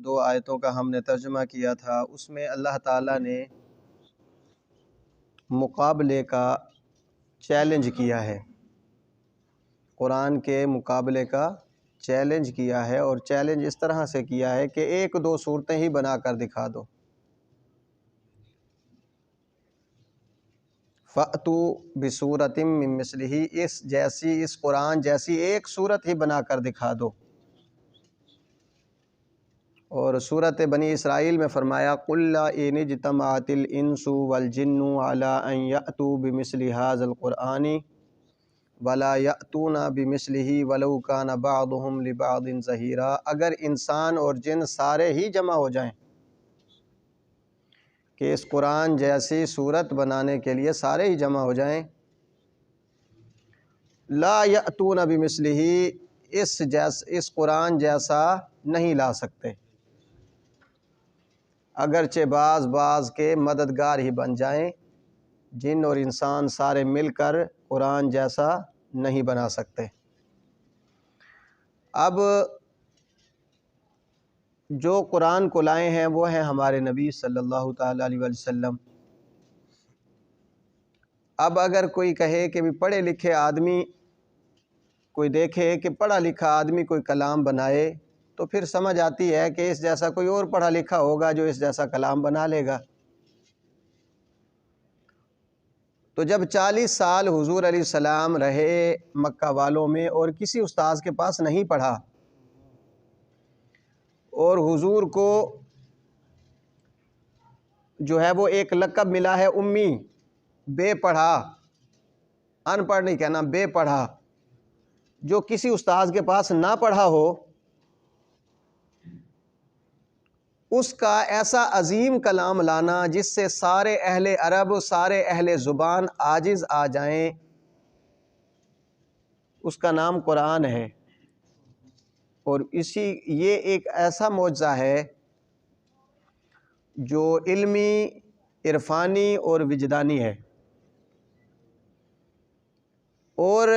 2 آیتوں کا ہم نے ترجمہ کیا تھا، اس میں اللہ تعالیٰ نے مقابلے کا چیلنج کیا ہے، قرآن کے مقابلے کا چیلنج کیا ہے، اور چیلنج اس طرح سے کیا ہے کہ 1-2 صورتیں ہی بنا کر دکھا دو۔ فَأْتُوا بِسُورَةٍ مِّن مِّثْلِهِ، اس قرآن جیسی ایک صورت ہی بنا کر دکھا دو۔ اور سورۃ بنی اسرائیل میں فرمایا قُلْ لَا إِنِ اجْتَمَعَتِ الْإِنسُ وَالْجِنُّ عَلَىٰ أَن يَأْتُوا بِمِثْلِ هَٰذَا الْقُرْآنِ وَلَا يَأْتُونَ بِمِثْلِهِ وَلَوْ كَانَ بَعْضُهُمْ لِبَعْضٍ ظَهِيرًا، اگر انسان اور جن سارے ہی جمع ہو جائیں کہ اس قرآن جیسی صورت بنانے کے لیے سارے ہی جمع ہو جائیں، لا یأتون بمثلہ، اس قرآن جیسا نہیں لا سکتے، اگرچہ بعض کے مددگار ہی بن جائیں، جن اور انسان سارے مل کر قرآن جیسا نہیں بنا سکتے۔ اب جو قرآن کو لائے ہیں وہ ہیں ہمارے نبی صلی اللہ تعالیٰ علیہ وسلم۔ اب اگر کوئی کہے کہ بھی پڑھے لکھے آدمی، کوئی دیکھے کہ پڑھا لکھا آدمی کوئی کلام بنائے تو پھر سمجھ آتی ہے کہ اس جیسا کوئی اور پڑھا لکھا ہوگا جو اس جیسا کلام بنا لے گا۔ تو جب 40 سال حضور علیہ السلام رہے مکہ والوں میں اور کسی استاذ کے پاس نہیں پڑھا، اور حضور کو جو ہے وہ ایک لقب ملا ہے امی، بے پڑھا، ان پڑھ نہیں کہنا، بے پڑھا، جو کسی استاذ کے پاس نہ پڑھا ہو اس کا ایسا عظیم کلام لانا جس سے سارے اہل عرب، سارے اہل زبان عاجز آ جائیں، اس کا نام قرآن ہے۔ اور یہ ایک ایسا معجزہ ہے جو علمی، عرفانی اور وجدانی ہے۔ اور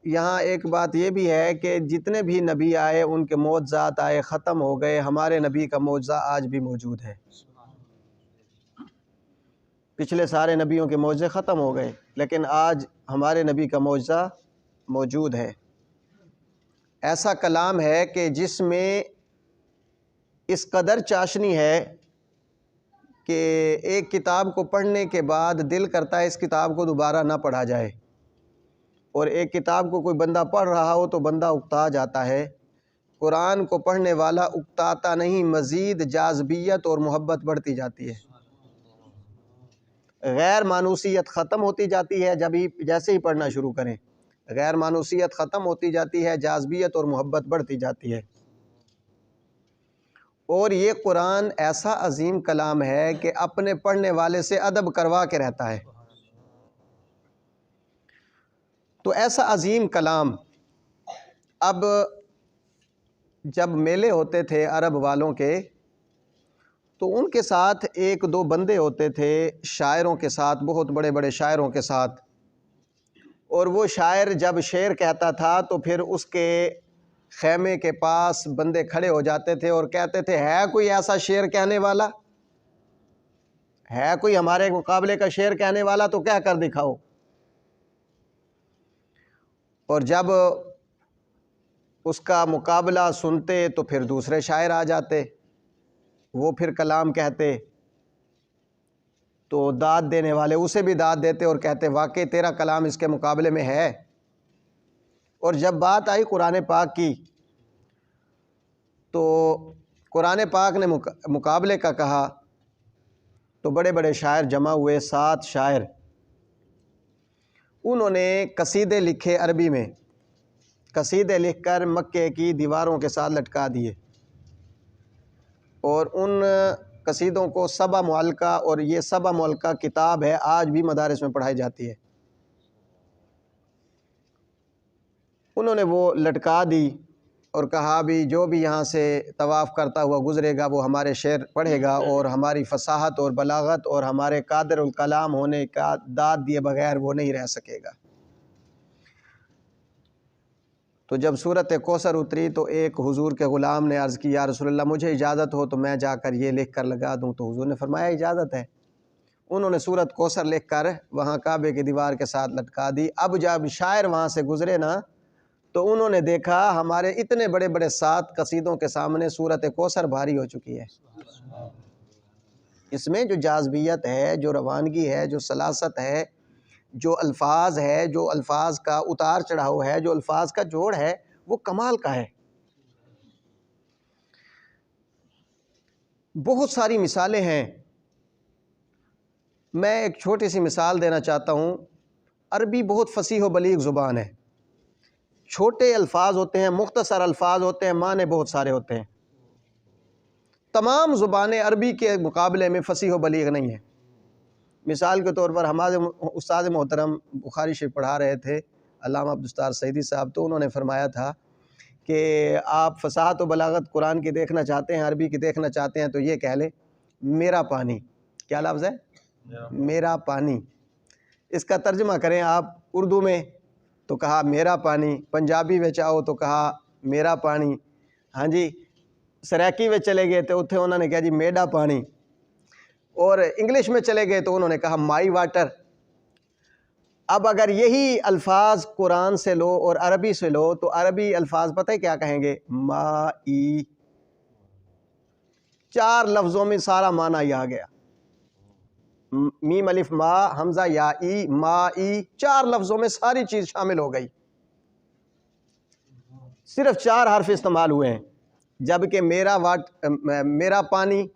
یہاں ایک بات یہ بھی ہے کہ جتنے بھی نبی آئے ان کے معجزات آئے ختم ہو گئے، ہمارے نبی کا معجزہ آج بھی موجود ہے۔ پچھلے سارے نبیوں کے معجزے ختم ہو گئے لیکن آج ہمارے نبی کا معجزہ موجود ہے۔ ایسا کلام ہے کہ جس میں اس قدر چاشنی ہے کہ ایک کتاب کو پڑھنے کے بعد دل کرتا ہے اس کتاب کو دوبارہ نہ پڑھا جائے، اور ایک کتاب کو کوئی بندہ پڑھ رہا ہو تو بندہ اکتا جاتا ہے۔ قرآن کو پڑھنے والا اکتاتا نہیں، مزید جاذبیت اور محبت بڑھتی جاتی ہے، غیر مانوسیت ختم ہوتی جاتی ہے۔ جیسے ہی پڑھنا شروع کریں غیر مانوسیت ختم ہوتی جاتی ہے، جاذبیت اور محبت بڑھتی جاتی ہے۔ اور یہ قرآن ایسا عظیم کلام ہے کہ اپنے پڑھنے والے سے ادب کروا کے رہتا ہے۔ تو ایسا عظیم کلام، اب جب میلے ہوتے تھے عرب والوں کے تو ان کے ساتھ 1-2 بندے ہوتے تھے شاعروں کے ساتھ، بہت بڑے بڑے شاعروں کے ساتھ، اور وہ شاعر جب شعر کہتا تھا تو پھر اس کے خیمے کے پاس بندے کھڑے ہو جاتے تھے اور کہتے تھے ہے کوئی ایسا شعر کہنے والا، ہے کوئی ہمارے مقابلے کا شعر کہنے والا تو کہہ کر دکھاؤ۔ اور جب اس کا مقابلہ سنتے تو پھر دوسرے شاعر آ جاتے، وہ پھر کلام کہتے تو داد دینے والے اسے بھی داد دیتے اور کہتے واقعی تیرا کلام اس کے مقابلے میں ہے۔ اور جب بات آئی قرآن پاک کی تو قرآن پاک نے مقابلے کا کہا تو بڑے بڑے شاعر جمع ہوئے، 7 شاعر، انہوں نے قصیدے لکھے عربی میں، قصیدے لکھ کر مکے کی دیواروں کے ساتھ لٹکا دیے، اور ان قصیدوں کو سبع معلقہ، اور یہ سبع معلقہ کتاب ہے آج بھی مدارس میں پڑھائی جاتی ہے، انہوں نے وہ لٹکا دی اور کہا بھی جو بھی یہاں سے طواف کرتا ہوا گزرے گا وہ ہمارے شعر پڑھے گا اور ہماری فصاحت اور بلاغت اور ہمارے قادر الکلام ہونے کا داد دیے بغیر وہ نہیں رہ سکے گا۔ تو جب صورت کوثر اتری تو ایک حضور کے غلام نے عرض کی یا رسول اللہ مجھے اجازت ہو تو میں جا کر یہ لکھ کر لگا دوں، تو حضور نے فرمایا اجازت ہے۔ انہوں نے صورت کوثر لکھ کر وہاں کعبے کی دیوار کے ساتھ لٹکا دی۔ اب جب شاعر وہاں سے گزرے نا تو انہوں نے دیکھا ہمارے اتنے بڑے بڑے 7 قصیدوں کے سامنے صورت کوثر بھاری ہو چکی ہے۔ اس میں جو جاذبیت ہے، جو روانگی ہے، جو سلاست ہے، جو الفاظ ہے، جو الفاظ کا اتار چڑھاؤ ہے، جو الفاظ کا جوڑ ہے، وہ کمال کا ہے۔ بہت ساری مثالیں ہیں، میں ایک چھوٹی سی مثال دینا چاہتا ہوں۔ عربی بہت فصیح و بلیغ زبان ہے، چھوٹے الفاظ ہوتے ہیں، مختصر الفاظ ہوتے ہیں، معنی بہت سارے ہوتے ہیں۔ تمام زبانیں عربی کے مقابلے میں فصیح و بلیغ نہیں ہیں۔ مثال کے طور پر ہمارے استاد محترم بخاری شریف پڑھا رہے تھے علامہ عبدالستار سعیدی صاحب، تو انہوں نے فرمایا تھا کہ آپ فصاحت و بلاغت قرآن کی دیکھنا چاہتے ہیں، عربی کی دیکھنا چاہتے ہیں تو یہ کہہ لیں میرا پانی۔ کیا لفظ ہے؟ میرا پانی۔ اس کا ترجمہ کریں آپ اردو میں تو کہا میرا پانی، پنجابی میں چاہو تو کہا میرا پانی، ہاں جی سریکی میں چلے گئے تو اتھے انہوں نے کہا جی میڈا پانی، اور انگلش میں چلے گئے تو انہوں نے کہا مائی واٹر۔ اب اگر یہی الفاظ قرآن سے لو اور عربی سے لو تو عربی الفاظ پتہ ہے کیا کہیں گے؟ مائی۔ 4 لفظوں میں سارا معنی یہ آ گیا، میم الف ما حمزہ یا ای مائی، 4 لفظوں میں ساری چیز شامل ہو گئی، صرف 4 حرف استعمال ہوئے ہیں، جبکہ میرا پانی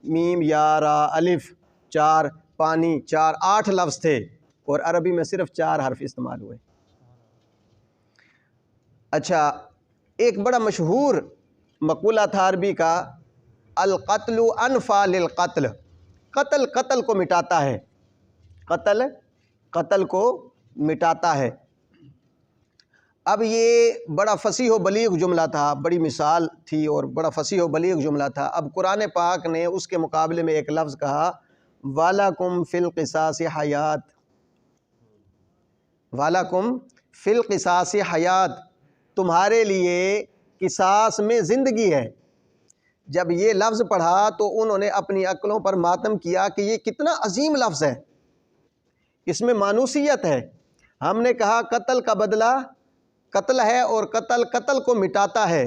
میم یا را الف 4، پانی 4، 8 لفظ تھے اور عربی میں صرف 4 حرف استعمال ہوئے۔ اچھا، ایک بڑا مشہور مقولہ تھا عربی کا، القتل انفی للقتل، قتل قتل کو مٹاتا ہے، قتل قتل کو مٹاتا ہے۔ اب یہ بڑا فصیح و بلیغ جملہ تھا، بڑی مثال تھی اور بڑا فصیح و بلیغ جملہ تھا۔ اب قرآن پاک نے اس کے مقابلے میں ایک لفظ کہا، وَلَكُمْ فِي الْقِصَاصِ حَیَات، وَلَكُمْ فِي الْقِصَاصِ حَیَات، تمہارے لیے قصاص میں زندگی ہے۔ جب یہ لفظ پڑھا تو انہوں نے اپنی عقلوں پر ماتم کیا کہ یہ کتنا عظیم لفظ ہے، اس میں مانوسیت ہے۔ ہم نے کہا قتل کا بدلہ قتل ہے اور قتل قتل کو مٹاتا ہے،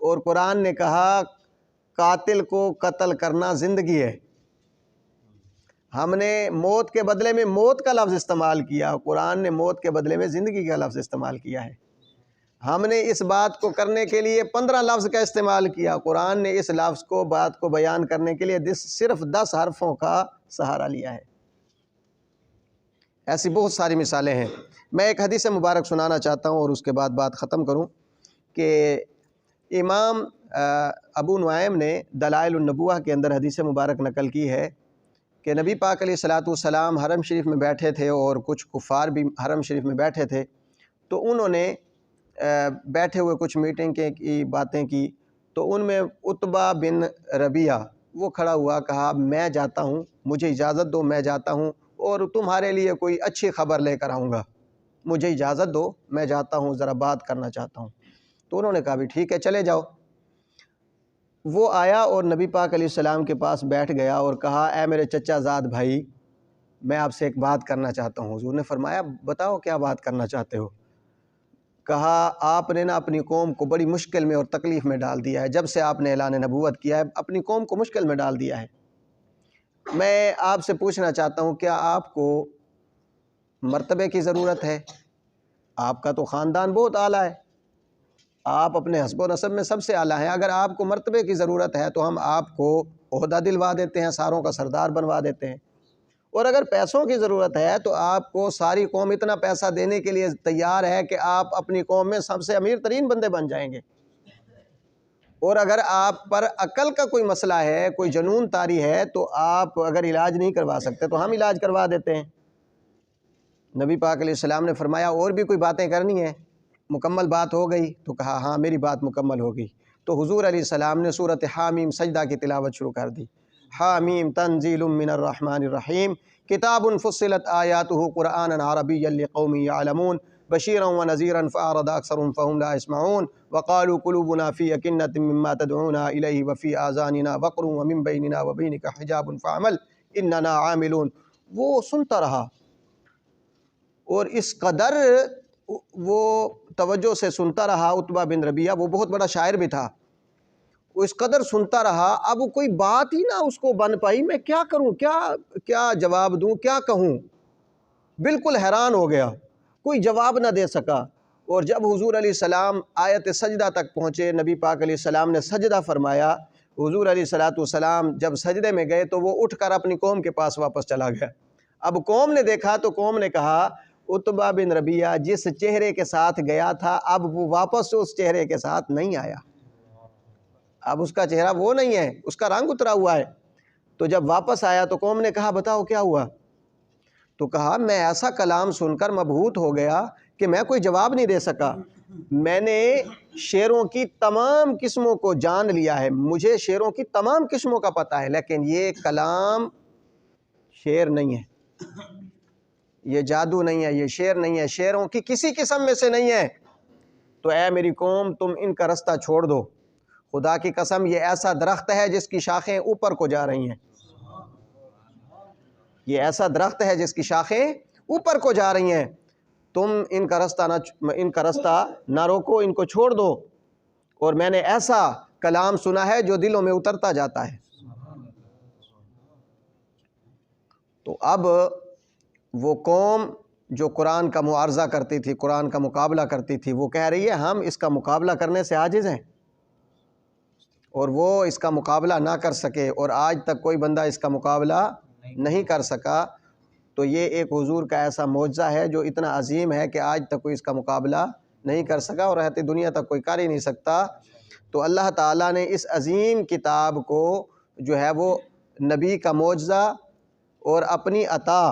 اور قرآن نے کہا قاتل کو قتل کرنا زندگی ہے۔ ہم نے موت کے بدلے میں موت کا لفظ استعمال کیا، قرآن نے موت کے بدلے میں زندگی کا لفظ استعمال کیا ہے۔ ہم نے اس بات کو کرنے کے لیے 15 لفظ کا استعمال کیا، قرآن نے اس لفظ کو بات کو بیان کرنے کے لیے صرف 10 حرفوں کا سہارا لیا ہے۔ ایسی بہت ساری مثالیں ہیں۔ میں ایک حدیث مبارک سنانا چاہتا ہوں اور اس کے بعد بات ختم کروں کہ امام ابو نعیم نے دلائل النبوہ کے اندر حدیث مبارک نقل کی ہے کہ نبی پاک علیہ الصلوۃ والسلام حرم شریف میں بیٹھے تھے اور کچھ کفار بھی حرم شریف میں بیٹھے تھے، تو انہوں نے بیٹھے ہوئے کچھ میٹنگ کی باتیں کی، تو ان میں عتبہ بن ربیعہ وہ کھڑا ہوا، کہا میں جاتا ہوں، مجھے اجازت دو، میں جاتا ہوں اور تمہارے لیے کوئی اچھی خبر لے کر آؤں گا، مجھے اجازت دو، میں جاتا ہوں، ذرا بات کرنا چاہتا ہوں۔ تو انہوں نے کہا بھی ٹھیک ہے چلے جاؤ۔ وہ آیا اور نبی پاک علیہ السلام کے پاس بیٹھ گیا اور کہا اے میرے چچا زاد بھائی، میں آپ سے ایک بات کرنا چاہتا ہوں۔ حضور نے فرمایا بتاؤ کیا بات کرنا چاہتے ہو؟ کہا آپ نے نا اپنی قوم کو بڑی مشکل میں اور تکلیف میں ڈال دیا ہے، جب سے آپ نے اعلان نبوت کیا ہے اپنی قوم کو مشکل میں ڈال دیا ہے۔ میں آپ سے پوچھنا چاہتا ہوں کیا آپ کو مرتبے کی ضرورت ہے؟ آپ کا تو خاندان بہت اعلیٰ ہے، آپ اپنے حسب و نسب میں سب سے اعلیٰ ہیں، اگر آپ کو مرتبے کی ضرورت ہے تو ہم آپ کو عہدہ دلوا دیتے ہیں، ساروں کا سردار بنوا دیتے ہیں، اور اگر پیسوں کی ضرورت ہے تو آپ کو ساری قوم اتنا پیسہ دینے کے لیے تیار ہے کہ آپ اپنی قوم میں سب سے امیر ترین بندے بن جائیں گے، اور اگر آپ پر عقل کا کوئی مسئلہ ہے، کوئی جنون طاری ہے، تو آپ اگر علاج نہیں کروا سکتے تو ہم علاج کروا دیتے ہیں۔ نبی پاک علیہ السلام نے فرمایا اور بھی کوئی باتیں کرنی ہیں؟ مکمل بات ہو گئی؟ تو کہا ہاں میری بات مکمل ہو گئی۔ تو حضور علیہ السلام نے سورۃ حامیم سجدہ کی تلاوت شروع کر دی۔ حامیم تنزیل من الرحمن الرحیم کتاب فصلت آیاتہ قرآنا عربیا لقوم یعلمون بشيرا ونذيرا فأعرض أكثرهم فهم لا يسمعون وقالوا قلوبنا في أكنة مما تدعونا إليه وفي آذاننا وقر ومن بيننا وبينك حجاب فاعمل إننا عاملون. وہ سنتا رہا اور اس قدر وہ توجہ سے سنتا رہا. عتبہ بن ربیعہ وہ بہت بڑا شاعر بھی تھا. وہ اس قدر سنتا رہا، اب کوئی بات ہی نہ اس کو بن پائی، میں کیا کروں، کیا جواب دوں، کیا کہوں. بالکل حیران ہو گیا، کوئی جواب نہ دے سکا. اور جب حضور علیہ السلام آیت سجدہ تک پہنچے، نبی پاک علیہ السلام نے سجدہ فرمایا. حضور علیہ السلام جب سجدے میں گئے تو وہ اٹھ کر اپنی قوم کے پاس واپس چلا گیا. اب قوم نے دیکھا تو قوم نے کہا عتبہ بن ربیعہ جس چہرے کے ساتھ گیا تھا اب وہ واپس اس چہرے کے ساتھ نہیں آیا. اب اس کا چہرہ وہ نہیں ہے، اس کا رنگ اترا ہوا ہے. تو جب واپس آیا تو قوم نے کہا بتاؤ کیا ہوا؟ تو کہا میں ایسا کلام سن کر مبہوت ہو گیا کہ میں کوئی جواب نہیں دے سکا. میں نے شعروں کی تمام قسموں کو جان لیا ہے، مجھے شعروں کی تمام قسموں کا پتہ ہے، لیکن یہ کلام شعر نہیں ہے، یہ جادو نہیں ہے، یہ شعر نہیں ہے، شعروں کی کسی قسم میں سے نہیں ہے. تو اے میری قوم تم ان کا رستہ چھوڑ دو. خدا کی قسم یہ ایسا درخت ہے جس کی شاخیں اوپر کو جا رہی ہیں. یہ ایسا درخت ہے جس کی شاخیں اوپر کو جا رہی ہیں. تم ان کا رستہ نہ روکو، ان کو چھوڑ دو. اور میں نے ایسا کلام سنا ہے جو دلوں میں اترتا جاتا ہے. تو اب وہ قوم جو قرآن کا معارضہ کرتی تھی، قرآن کا مقابلہ کرتی تھی، وہ کہہ رہی ہے ہم اس کا مقابلہ کرنے سے عاجز ہیں، اور وہ اس کا مقابلہ نہ کر سکے، اور آج تک کوئی بندہ اس کا مقابلہ نہیں کر سکا. تو یہ ایک حضور کا ایسا معجزہ ہے جو اتنا عظیم ہے کہ آج تک کوئی اس کا مقابلہ نہیں کر سکا، اور رہتی دنیا تک کوئی کر ہی نہیں سکتا. تو اللہ تعالیٰ نے اس عظیم کتاب کو جو ہے وہ نبی کا معجزہ اور اپنی عطا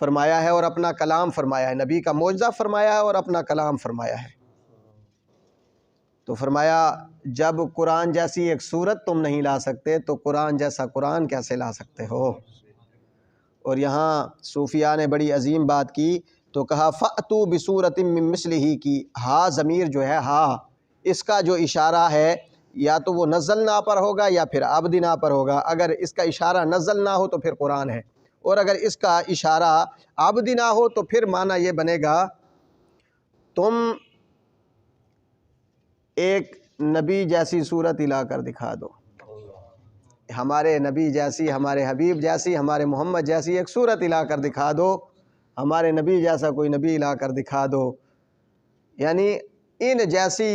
فرمایا ہے اور اپنا کلام فرمایا ہے. نبی کا معجزہ فرمایا ہے اور اپنا کلام فرمایا ہے. تو فرمایا جب قرآن جیسی ایک صورت تم نہیں لا سکتے تو قرآن جیسا قرآن کیسے لا سکتے ہو. اور یہاں صوفیاء نے بڑی عظیم بات کی تو کہا فَأْتُوا بِصُورَةٍ مِّن مِّثْلِهِ کی ہا ضمیر جو ہے ہا، اس کا جو اشارہ ہے یا تو وہ نزلنا پر ہوگا یا پھر عبدنا پر ہوگا. اگر اس کا اشارہ نزل نہ ہو تو پھر قرآن ہے، اور اگر اس کا اشارہ عبدنا ہو تو پھر معنی یہ بنے گا تم ایک نبی جیسی صورت لا کر دکھا دو، ہمارے نبی جیسی، ہمارے حبیب جیسی، ہمارے محمد جیسی ایک صورت لا کر دکھا دو، ہمارے نبی جیسا کوئی نبی لا کر دکھا دو. یعنی ان جیسی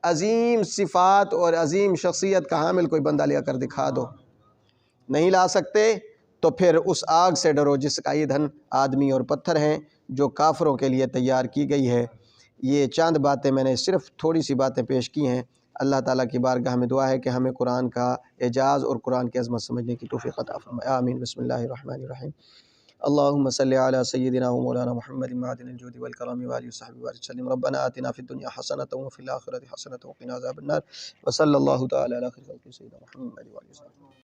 عظیم صفات اور عظیم شخصیت کا حامل کوئی بندہ لے کر دکھا دو. نہیں لا سکتے تو پھر اس آگ سے ڈرو جس کا ایندھن آدمی اور پتھر ہیں، جو کافروں کے لیے تیار کی گئی ہے. یہ چند باتیں میں نے صرف تھوڑی سی باتیں پیش کی ہیں. اللہ تعالیٰ کی بارگاہ میں دعا ہے کہ ہمیں قرآن کا اعجاز اور قرآن کی عظمت سمجھنے کی توفیق عطا فرمائے. آمین. بسم اللہ الرحمن الرحیم. اللہم صلی علی سیدنا و مولانا محمد معدن الجود والکرم وآلہ وصحبہ وسلم. ربنا آتنا فی الدنیا حسنۃ وفی الآخرۃ حسنۃ وقنا عذاب النار. وصلی اللہ تعالی علی خیر خلقہ سیدنا محمد وآلہ وصحبہ.